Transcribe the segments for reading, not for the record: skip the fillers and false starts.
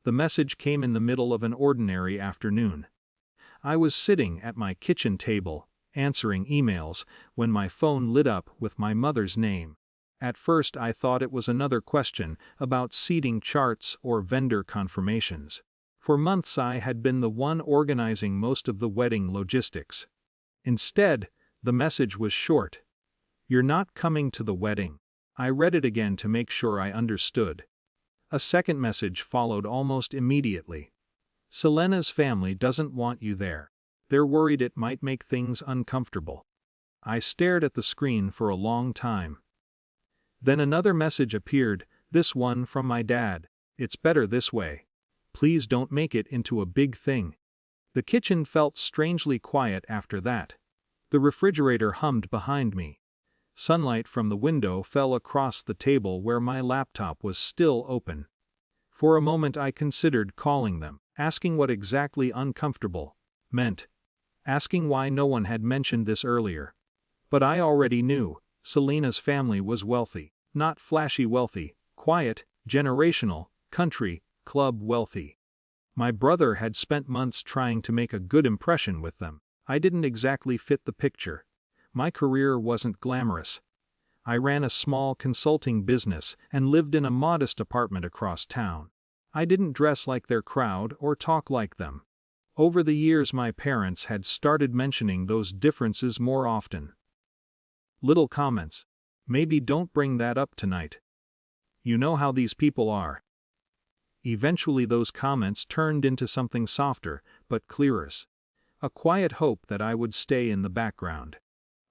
The message came in the middle of an ordinary afternoon. I was sitting at my kitchen table, answering emails, when my phone lit up with my mother's name. At first I thought it was another question about seating charts or vendor confirmations. For months I had been the one organizing most of the wedding logistics. Instead, the message was short. "You're not coming to the wedding." I read it again to make sure I understood. A second message followed almost immediately. "Selena'S family doesn't want you there. They're worried it might make things uncomfortable." I stared at the screen for a long time. Then another message appeared, this one from my dad. "It's better this way. Please don't make it into a big thing." The kitchen felt strangely quiet after that. The refrigerator hummed behind me. Sunlight from the window fell across the table where my laptop was still open. For a moment I considered calling them, asking what exactly uncomfortable meant, asking why no one had mentioned this earlier. But I already knew. Selena'S family was wealthy, not flashy wealthy, quiet, generational, country, club wealthy. My brother had spent months trying to make a good impression with them. I didn't exactly fit the picture. My career wasn't glamorous. I ran a small consulting business and lived in a modest apartment across town. I didn't dress like their crowd or talk like them. Over the years my parents had started mentioning those differences more often. Little comments. "Maybe don't bring that up tonight. You know how these people are." Eventually those comments turned into something softer, but clearer. A quiet hope that I would stay in the background.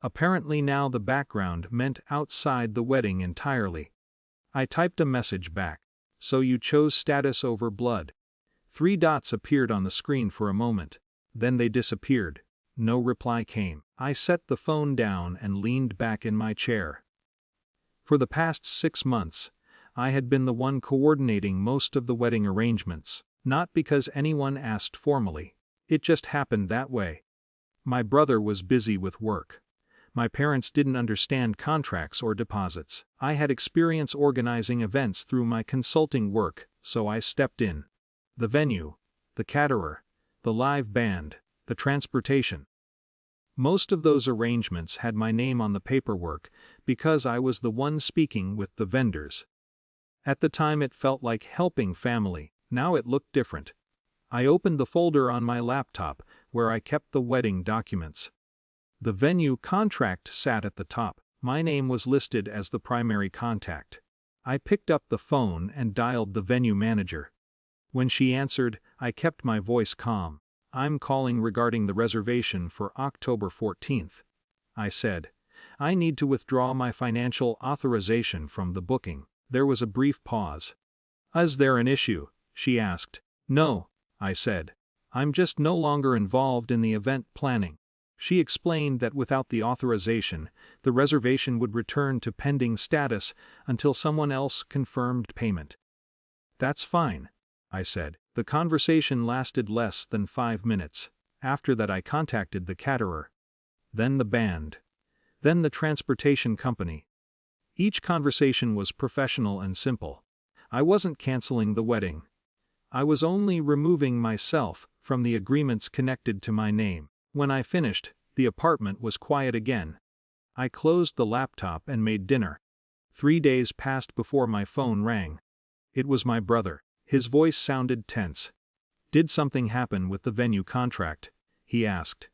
Apparently now the background meant outside the wedding entirely. I typed a message back. "So you chose status over blood." 3 dots appeared on the screen for a moment. Then they disappeared. No reply came. I set the phone down and leaned back in my chair. For the past 6 months, I had been the one coordinating most of the wedding arrangements, not because anyone asked formally. It just happened that way. My brother was busy with work. My parents didn't understand contracts or deposits. I had experience organizing events through my consulting work, so I stepped in. The venue, the caterer, the live band, the transportation. Most of those arrangements had my name on the paperwork because I was the one speaking with the vendors. At the time it felt like helping family, now it looked different. I opened the folder on my laptop where I kept the wedding documents. The venue contract sat at the top. My name was listed as the primary contact. I picked up the phone and dialed the venue manager. When she answered, I kept my voice calm. "I'm calling regarding the reservation for October 14th. I said. "I need to withdraw my financial authorization from the booking." There was a brief pause. "Is there an issue?" she asked. "No," I said. "I'm just no longer involved in the event planning." She explained that without the authorization, the reservation would return to pending status until someone else confirmed payment. "That's fine," I said. The conversation lasted less than 5 minutes. After that I contacted the caterer. Then the band. Then the transportation company. Each conversation was professional and simple. I wasn't canceling the wedding. I was only removing myself from the agreements connected to my name. When I finished, the apartment was quiet again. I closed the laptop and made dinner. 3 days passed before my phone rang. It was my brother. His voice sounded tense. "Did something happen with the venue contract?" he asked.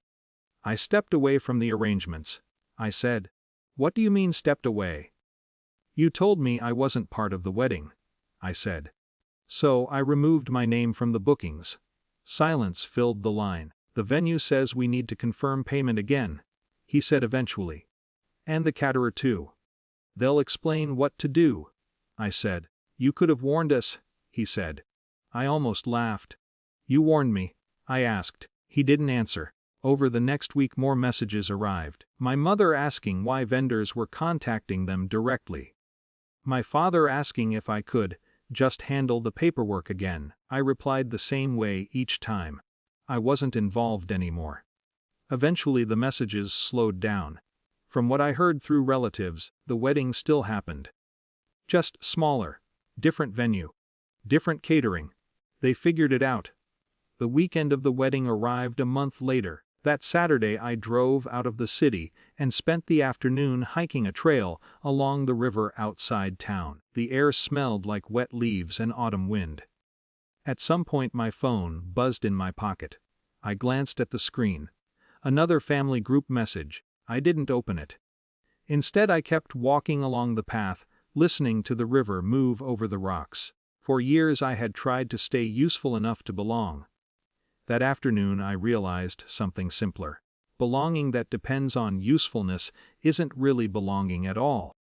"I stepped away from the arrangements," I said. "What do you mean stepped away?" "You told me I wasn't part of the wedding," I said. "So I removed my name from the bookings." Silence filled the line. "The venue says we need to confirm payment again," he said eventually. "And the caterer too." "They'll explain what to do," I said. "You could have warned us," he said. I almost laughed. "You warned me?" I asked. He didn't answer. Over the next week more messages arrived. My mother asking why vendors were contacting them directly. My father asking if I could just handle the paperwork again. I replied the same way each time. I wasn't involved anymore. Eventually the messages slowed down. From what I heard through relatives, the wedding still happened. Just smaller. Different venue. Different catering. They figured it out. The weekend of the wedding arrived a month later. That Saturday I drove out of the city and spent the afternoon hiking a trail along the river outside town. The air smelled like wet leaves and autumn wind. At some point my phone buzzed in my pocket. I glanced at the screen. Another family group message. I didn't open it. Instead I kept walking along the path, listening to the river move over the rocks. For years I had tried to stay useful enough to belong. That afternoon I realized something simpler. Belonging that depends on usefulness isn't really belonging at all.